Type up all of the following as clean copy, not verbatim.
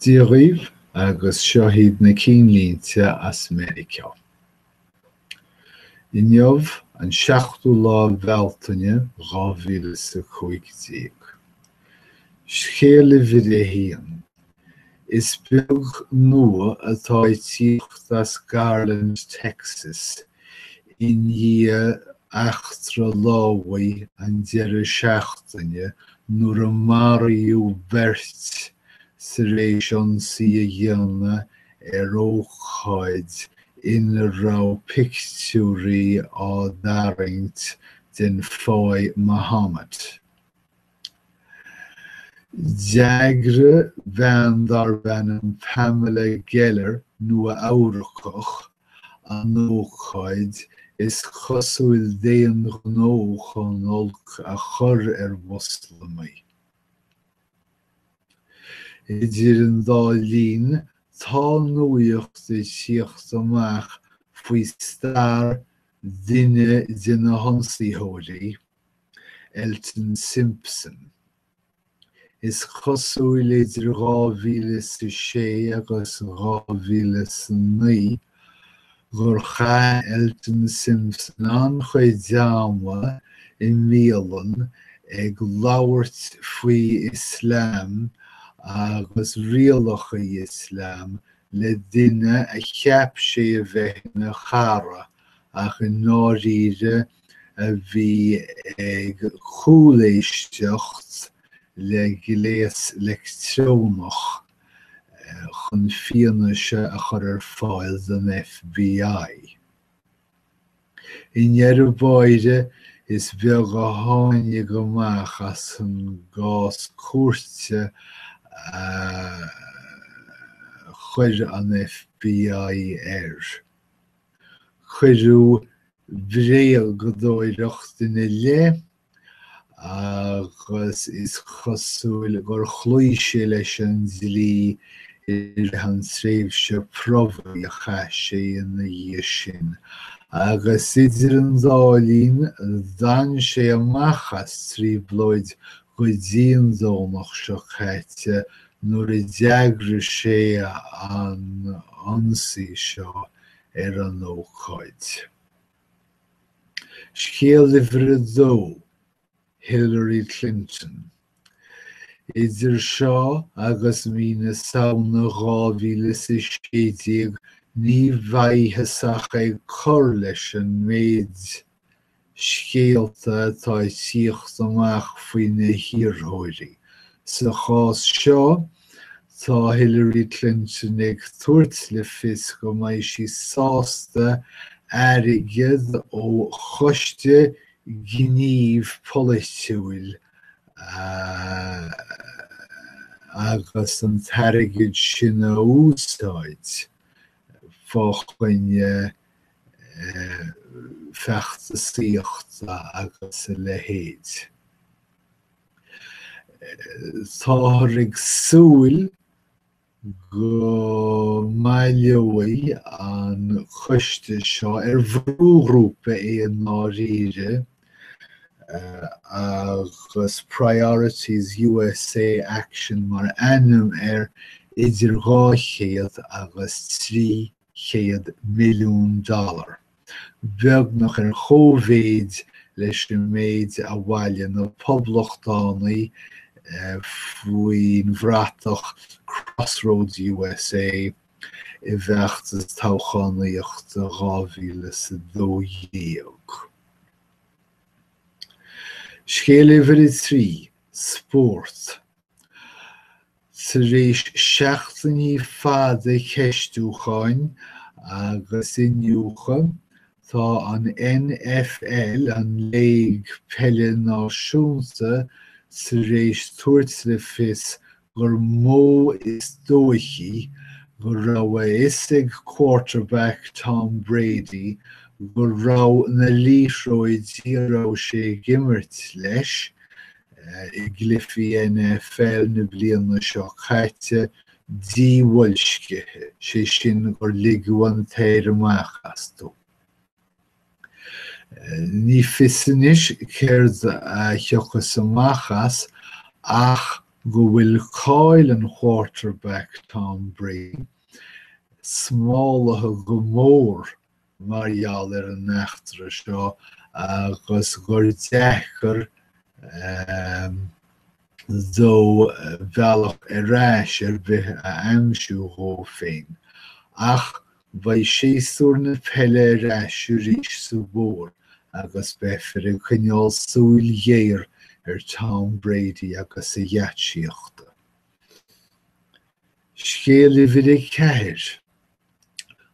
Díobh agus seoithid na cínlínte as Mériceá. Inniuh an 7 Bhealtaine 2015. Scéal mhíre haon. Is beag nua atá tíocht as Garland, Texas, i ndiaidh eachtra lámhaí an deireadh seachtaine nuair a maraíodh beirt sa réis ionsaí a dhéanamh ar ócáid ina raibh pictiúirí á dtarraingt den Fáith Muhammad. D'eagraigh bheandar bheann Pamela Geller nua amhrachach an ócáid is chosúil déan gnó chun olc a chur ar mhuslamaí. Idir an dá líon tá nuaíochta tíocht amach faoi stair duine de na hionsaíochtaí, Elton Simpson. Is chosúil idir 2006 agus 2009 gur cha Elton Simpson an chuid deama i Mílan ag labhairt faoi Islám agus rialacha Islám le duine a cheap sé a bheith na chara ach in áiríre a bhí ag chúiléisteacht le gléas electrónach chun fianaise a chur ar fáil don FBI. I ndearg báide is beag a tháinig amach as an gás cuairte chuir an FBI air. Chuirú bréal go dóireacht ina le agus is chosúil gur chlúise leis an dlí ar an tréimhse próbaí a chaith sé ina dhiaidh sin. Agus idir an dálín d'fhan sé amach as trí bhlóid go dtí dónach seo chaite nuair a d'eagraigh sé an ionsaí seo ar an ócáid. Scéal mhíre 2. Hillary Clinton. Idir seo agus mína samhna 2017 ní bhaithesach ag chur leis an méid scéalta atá tíocht amach faoi na híorthóirí. Sa chás seo, tá Hillary Clinton ag tuairt le fios go mbeidh sí sásta airgid ó choiste gníomh politiúil agus an tairgid sin a úsáid fáchaine feachtasaíochta agus a lehéad. Tá ag súil go maileoidh an choiste seo ar bhrúgrúpa é an áiríre agus Priorities USA Action mar ainm ar idir $200 agus $300 milliún. Beag nach ar chomhéid leis na méid a bhaile na poblachtánaí faoin bhratach Crossroads USA i bheachtas toghchánaíochta 2012. Scéal mhíre 3. Spórt. Sa réis seachtainní fada ceistúcháin agus inniucha, tá an NFL an léig peile náisiúnta sa réis tuairt le fios gur mó is dóichí gur raibh isig quarterback Tom Brady gur raibh na líthróid díreabh sé gimmert leis i gclifií NFL na bliana seo chaite díbhoilscithe sé sin gur ligeadh an taobh amach as tú. Ní fios anois céard a theochas amach as ach go bhfuil cáil an quarterback Tom Brady smálathe go mór margheall an neachtra seo agus gur deachar dó bhealach ráis bith a aimsiú ó féin. Ach bhaid séasúr na peile ráisiú rís sa bhór agus bheithfir a chuineál súil dhéir Tom Brady agus a dheatsíochta. Scéal i bhí ceithir.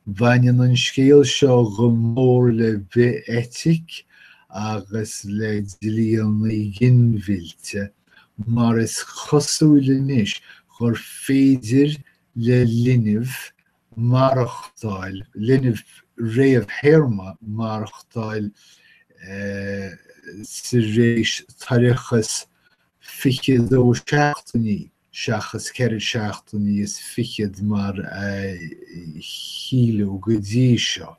Bhainneann an scéal seo go mór le bith etic agus le díleanna ghinmhílte, mar is chosúil anois gur féidir le linmh marachtáil, linmh réamh-théarma marachtáil sa réis tariachas 27 seachas ceithre seachtaí is 20 mar chiilú go dtí seo.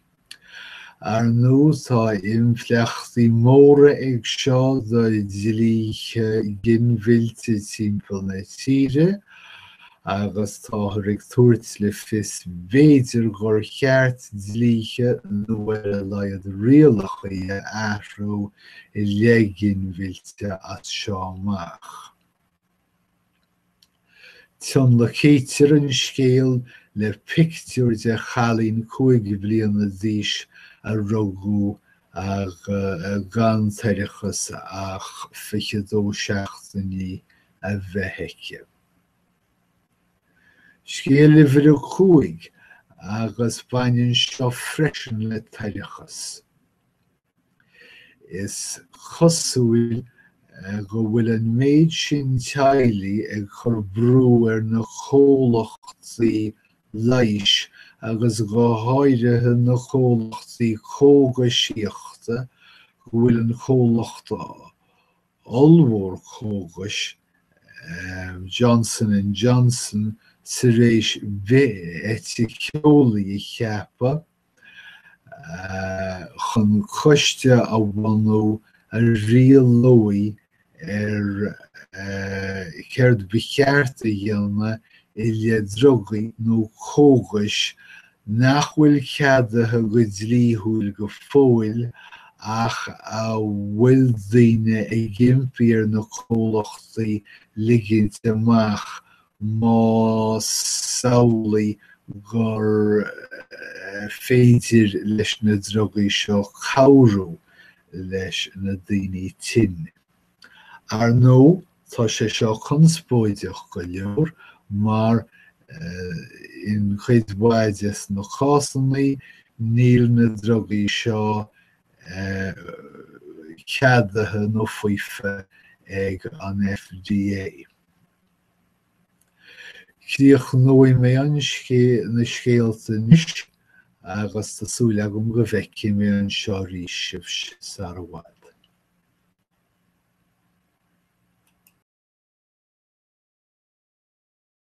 Ar nó tá imfleachtaí móra ag seo do dílíthe ghinmhílte timpeall na tíre, agus tá ag tuairt le fios féidir gur cheart dílíthe nuair a lagad rialacha athrú I le ghinmhílte at seo amach. Tion le chéitir an scéal le pictiúr de chalín 5 bliana d'aois a rugú ag gan tariachas ach 27 a bheitheice. Scéal i bhí 5 agus bainneann seo freisin le tariachas. Is chosúil go bhfuil an méid sin teaghlaigh ag chur brú ar na chomhlachtaí leighis agus go háirithe na chomhlachtaí cógasíochta go bhfuil an chomhlachta ollmhór cógas Johnson & Johnson sa réis bith eiticeolaí cheapa chun coiste a bhainú a rialóí céard bicéarta dhéanamh I le drogaí nó cógas nach bhfuil ceadatha go dlíthúil go fóill ach a bhfuil daoine ag gimpí ar na chomhlachtaí ligint amach má samhlaí gur féidir leis na drogaí seo cabhrú leis na daoine tin. Ar nó tá sé seo conspóideach go leor, mar in chuid bhaideas na chásannaí níl na drogaí seo ceadatha nó fuife ag an FDA. Críoch nuaigh mé an na scéalta níos agus tásúil agam go bhfeiceadh mé an seo rís sibh sa bhaid.